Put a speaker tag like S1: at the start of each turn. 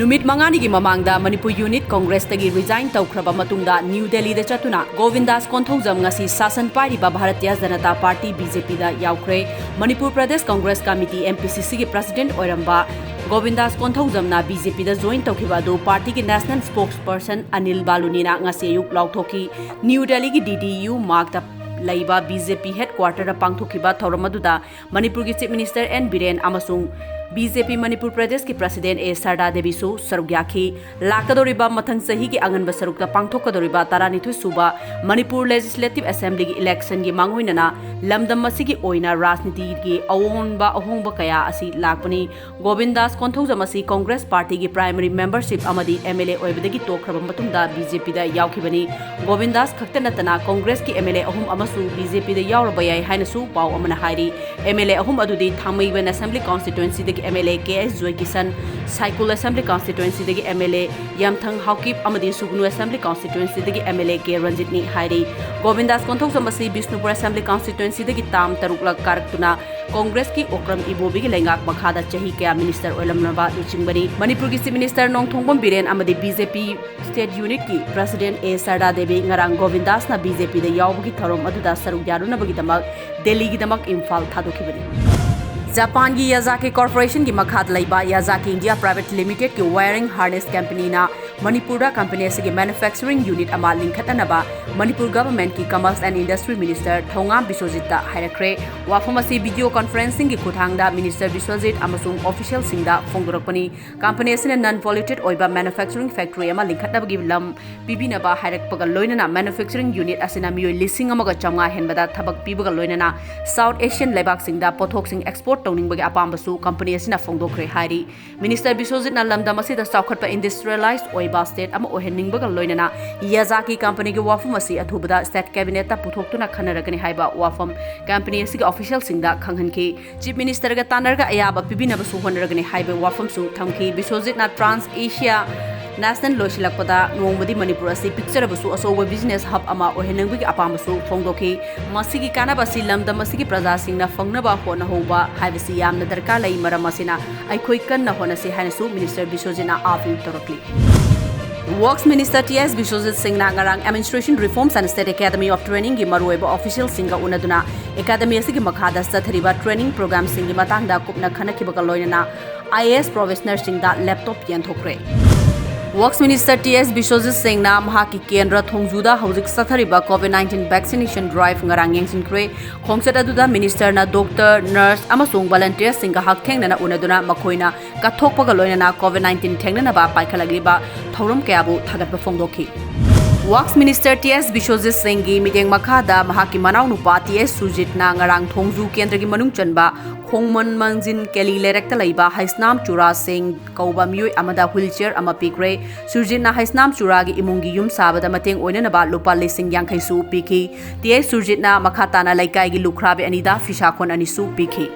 S1: नुमित मंगानी की ममांगदा मणिपुर यूनिट कांग्रेस तगी रिजाइन तौख्रबा मतुंगदा न्यू दिल्ली दा चतुना गोविंदास कोंथौजम ngasi शासन Paribas Bharatiya Janata party BJP दा याउख्रे Manipur Pradesh Congress committee MPCC के प्रेसिडेंट ओइरंबा गोविंदास कोंथौजमना बीजेपी दा जॉइन तौखिबा दो पार्टी के नेशनल स्पोक्सपर्सन अनिल बालुनीना ngasi युक लाउथोकी न्यू दिल्ली की डीडीयू मार्ग लाइबा बीजेपी हेडक्वार्टर पांगथोखिबा थौरमदुदा मणिपुर की चीफ मिनिस्टर एन बीरेन अमसुंग बीजेपी मणिपुर प्रदेश की प्रेसिडेंट ए सरदा देवीसु सरुक याखी लाकदोरिबा मथंग सही की आंगनब सरुकता पांगथोकदोरिबा 12 सुबा मणिपुर लेजिस्लेटिव असेंबली की इलेक्शन की मांगोइनना लमदम मसिगी ओइना राजनीति की अवोनबा अहोंबा कया असि लाकपनी गोविंदास कोंथौजम असि कांग्रेस पार्टी की प्राइमरी मेंबरशिप अमदी एमएलए ओइबदगी तोखरबा मतुंगदा बीजेपी दा यावखिबनी गोविंदास खक्तनतना कांग्रेस की एमएलए अहोम अमसु बीजेपी दा यावरबा याय हाइनसु पाव अमना हाइरी एमएलए अहोम अदुदी थामैबन assembly constituency MLA K S. Joy Kishan Saikul assembly constituency MLA Yamthong Haokip अमदी Sugnu assembly constituency MLA K रंजितनी हाइरी गोविंदास कोंथौजम असि बिष्णुपुर असेंबली कॉन्स्टिट्यूएंसी ताम तरुकलक कारकतुना कांग्रेस की ओक्रम इबोबी की लेंगाक मखादा चही क्या मिनिस्टर ओलमनबा लुचिंगबनी मणिपुर की चीफ मिनिस्टर नोंगथोंगबम बीरेन अमदी बीजेपी स्टेट यूनिट की president A Sarda Devi ngaraang Govindas ना बीजेपी दा यावबगी थरोम अदुदा सरुक यारुनबगीदमक दिल्ली गिदमक इम्फाल थादोखिबनी जापान की याजाकी कॉर्पोरेशन की मखाद लैबा याजाकी इंडिया प्राइवेट लिमिटेड की वायरिंग हार्नेस कंपनी ना मणिपुर कंपनी से मैन्युफैक्चरिंग यूनिट अमा लिंखतनबा मणिपुर गवर्नमेंट की commerce and industry minister Thongam Biswajit हाइरख्रे वाफम असी वीडियो कॉन्फ्रेंसिंग की खुथांगदा मिनिस्टर बिश्वजित अमसुंग ऑफिशियल सिंगदा फोंगदोरकपनी कंपनी से नॉन पॉल्यूटेड ओइबा मैन्युफैक्चरिंग फैक्ट्री अमा लिंखतनबगी लम पिबिनबा हाइरकपगा लोइनना मैन्युफैक्चरिंग यूनिट असिना मियोय लिसिंग अमगा चंगा हेनबदा थबक पिबगा लोइनना साउथ एशियन लेबाक सिंगदा पोथोक्सिंग एक्सपोर्ट तौनिंगबगी अपामबसु कंपनी असिना फोंगदोखरे हाइरी मिनिस्टर बिश्वजितना लमदम असिदा चाउखटपा इंडस्ट्रियलाइज्ड ओइबा स्टेट अमा ओहेनिंगबगा लोइनना याजाकी कंपनी की वाफम असी अथुबदा स्टेट कैबिनेट ता पुथोक्तुना खनरगनी हाइबा वाफम कंपनी असिगा ऑफिशियल सिंगदा खंगहनकी चीफ मिनिस्टर गा तानरगा अयाबा पिबिनबसु होनरगनी हाइबा वाफमसु थमकी बिश्वजितना ट्रांस एशिया नेशनल लोइसिलकपदा नोंगबदी मणिपुर असी पिक्चरबसु असोब बिजनेस हब अमा ओहेनंगबगी अपामबसु फोंगदोखी मसिगी कानाबसी लमदम असिगी प्रजासिंगना फंगनबा होनहोबा हाइबसी यामना दरकार लई मरम असिना अखोई कन्ना होनसे हाइनसु मिनिस्टर बिश्वजितना अपील तोरकली works minister T S. Biswajit Singh ngarang administration reforms and state academy of training की मरुएबा ऑफिशियल सिंगा उनदुना एकेडमी असिगी मखादा सथरिबा ट्रेनिंग प्रोग्राम सिंगी मतंगदा कुपना खनखिबगा लोइनना आईएएस प्रोफेशनल सिंगदा लैपटॉप यंथोखरे works minister T S. Biswajit Singh महाकी केंद्र थोंगजुदा हौजिक सथरिबा कोविड-19 वैक्सीनेशन ड्राइव ngarang yengsinkhre खोंगचत अदुदा मिनिस्टर ना डॉक्टर नर्स अमसुंग वॉलंटियर सिंह हकथेंगना उनदुना मखोइना कथोकपगा लोइनना कोविड-19 थेंगनबा पाइखलाग्लिबा थौरम कयाबु थागतबा फोंगदोखी works minister T S. Biswajit Singh की मिटेंग मखादा महाकी मनाउ नुपा टी.एस. सुजितना ngarang थोंगजु केंद्र की मनुंग चनबा खोंगमन मंजिन केली लेरेक्ता लैबा हाइसनाम चुरा सिंह कौबा मियोय अमदा व्हीलचेयर अमा पिक्रे सुजितना हाइसनाम चुरा की इमुंगी युम साबदा मतेंग ओइननबा लुपा लिसिंग यांखैसु पिखी टी.एस. सुजितना मखाताना लैकाई की लुखराबे अनिदा फिशाखोन अनिसु पिखी